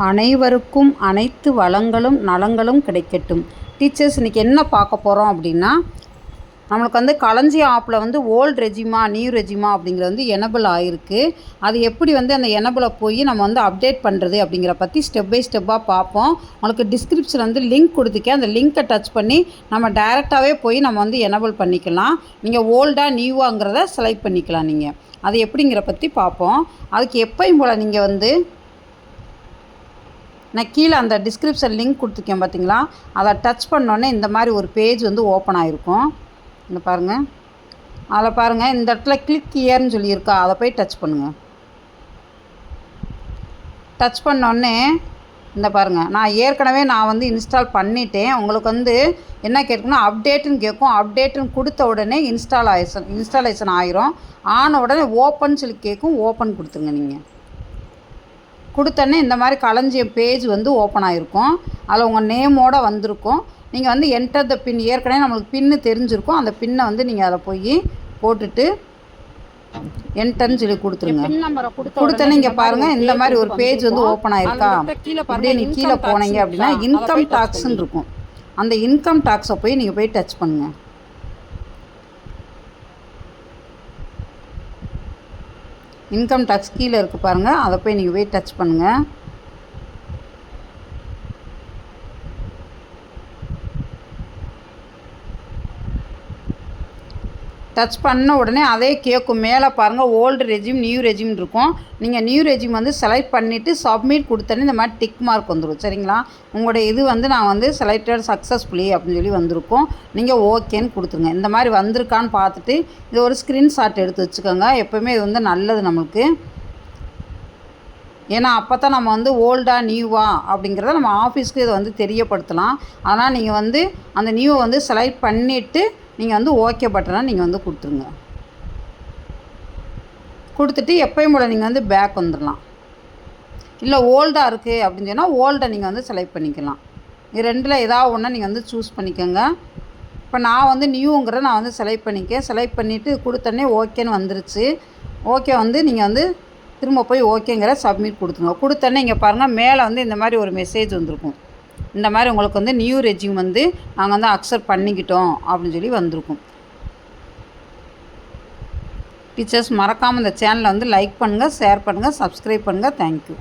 அனைவருக்கும் அனைத்து வளங்களும் நலங்களும் கிடைக்கட்டும். டீச்சர்ஸ் இன்றைக்கி என்ன பார்க்க போகிறோம் அப்படின்னா, நம்மளுக்கு வந்து களஞ்சியம் ஆப்பில் வந்து ஓல்டு ரெஜிமா நியூ ரெஜிமா அப்படிங்கிறது வந்து எனபிள் ஆகிருக்கு. அது எப்படி வந்து அந்த எனபிளை போய் நம்ம வந்து அப்டேட் பண்ணுறது அப்படிங்கிற பற்றி ஸ்டெப் பை ஸ்டெப்பாக பார்ப்போம். உங்களுக்கு டிஸ்கிரிப்ஷன் வந்து லிங்க் கொடுத்துருக்கேன். அந்த லிங்க்கை டச் பண்ணி நம்ம டைரெக்டாகவே போய் நம்ம வந்து எனபிள் பண்ணிக்கலாம். நீங்கள் ஓல்டாக நியூவாங்கிறத செலக்ட் பண்ணிக்கலாம். நீங்கள் அது எப்படிங்கிற பற்றி பார்ப்போம். அதுக்கு எப்பயும் போல் நீங்கள் வந்து நான் கீழே அந்த டிஸ்கிரிப்ஷன் லிங்க் கொடுத்துருக்கேன் பார்த்தீங்களா, அதை டச் பண்ணோன்னே இந்த மாதிரி ஒரு பேஜ் வந்து ஓப்பன் ஆகிருக்கும். இந்த பாருங்கள், அதில் பாருங்கள் இந்த இடத்துல கிளிக் ஹியர்னு சொல்லியிருக்கா, அதை போய் டச் பண்ணுங்கள். டச் பண்ணோடனே இந்த பாருங்கள், நான் வந்து இன்ஸ்டால் பண்ணிட்டேன். உங்களுக்கு வந்து என்ன கேட்குன்னா அப்டேட்டுன்னு கேட்கும். அப்டேட்டுன்னு கொடுத்த உடனே இன்ஸ்டாலேஷன் ஆயிரும். ஆன உடனே ஓப்பன் சொல்லி கேட்கும். ஓப்பன் கொடுத்துருங்க. நீங்கள் கொடுத்தோன்னே இந்த மாதிரி களஞ்சியம் பேஜ் வந்து ஓப்பன் ஆகிருக்கும். அதில் உங்கள் நேமோடு வந்திருக்கும். நீங்கள் வந்து என்டர் த பின், ஏற்கனவே நம்மளுக்கு பின்னு தெரிஞ்சிருக்கும். அந்த பின்னை வந்து நீங்கள் அதில் போய் போட்டுட்டு என்டர்ன்னு சொல்லி கொடுத்துருங்க. கொடுத்தோன்னே இங்கே பாருங்கள் இந்த மாதிரி ஒரு பேஜ் வந்து ஓப்பன் ஆகிருக்கா. அப்படியே நீங்கள் கீழே போனீங்க அப்படின்னா இன்கம் டாக்ஸ்ன்னு இருக்கும். அந்த இன்கம் டாக்ஸை போய் நீங்கள் போய் டச் பண்ணுங்கள். இன்கம் டேக்ஸ் கீழே இருக்குது பாருங்கள், அதை போய் நீங்கள் போய் டச் பண்ணுங்கள். டச் பண்ண உடனே அதே கேட்கும். மேலே பாருங்கள் ஓல்டு ரெஜிம் நியூ ரெஜிம் இருக்கும். நீங்கள் நியூ ரெஜிம் வந்து செலக்ட் பண்ணிவிட்டு சப்மிட் கொடுத்தோன்னே இந்த மாதிரி டிக் மார்க் வந்துடும். சரிங்களா, உங்களுடைய இது வந்து நான் வந்து செலக்டட் சக்ஸஸ்ஃபுல்லி அப்படின்னு சொல்லி வந்திருக்கும். நீங்கள் ஓகேன்னு கொடுத்துருங்க. இந்த மாதிரி வந்திருக்கான்னு பார்த்துட்டு இது ஒரு ஸ்க்ரீன்ஷாட் எடுத்து வச்சுக்கோங்க. எப்போவுமே இது வந்து நல்லது நம்மளுக்கு. ஏன்னா அப்போ தான் நம்ம வந்து ஓல்டா நியூவா அப்படிங்கிறத நம்ம ஆஃபீஸ்க்கு இதை வந்து தெரியப்படுத்தலாம். அதனால் நீங்கள் வந்து அந்த நியூவை வந்து செலக்ட் பண்ணிவிட்டு நீங்கள் வந்து ஓகே பட்டனை நீங்கள் வந்து கொடுத்துருங்க. கொடுத்துட்டு எப்பயும் போல் நீங்கள் வந்து பேக் வந்துடலாம். இல்லை ஓல்டாக இருக்குது அப்படின்னு சொன்னால் ஓல்டை நீங்கள் வந்து செலக்ட் பண்ணிக்கலாம். இது ரெண்டில் ஏதாவது ஒன்று நீங்கள் வந்து சூஸ் பண்ணிக்கோங்க. இப்போ நான் வந்து நியூங்கிறத நான் வந்து செலக்ட் பண்ணிவிட்டு கொடுத்தோன்னே ஓகேன்னு வந்துருச்சு. ஓகே வந்து நீங்கள் வந்து திரும்ப போய் ஓகேங்கிற சப்மிட் கொடுத்துருங்க. கொடுத்தோன்னே இங்கே பாருங்கள் மேலே வந்து இந்த மாதிரி ஒரு மெசேஜ் வந்திருக்கும். இந்த மாதிரி உங்களுக்கு வந்து நியூ ரெஜியூம் வந்து நாங்கள் வந்து அக்செப்ட் பண்ணிக்கிட்டோம் அப்படின்னு சொல்லி வந்திருக்கும். டீச்சர்ஸ் மறக்காமல் இந்த சேனலை வந்து லைக் பண்ணுங்கள், ஷேர் பண்ணுங்கள், சப்ஸ்கிரைப் பண்ணுங்கள். தேங்க்யூ.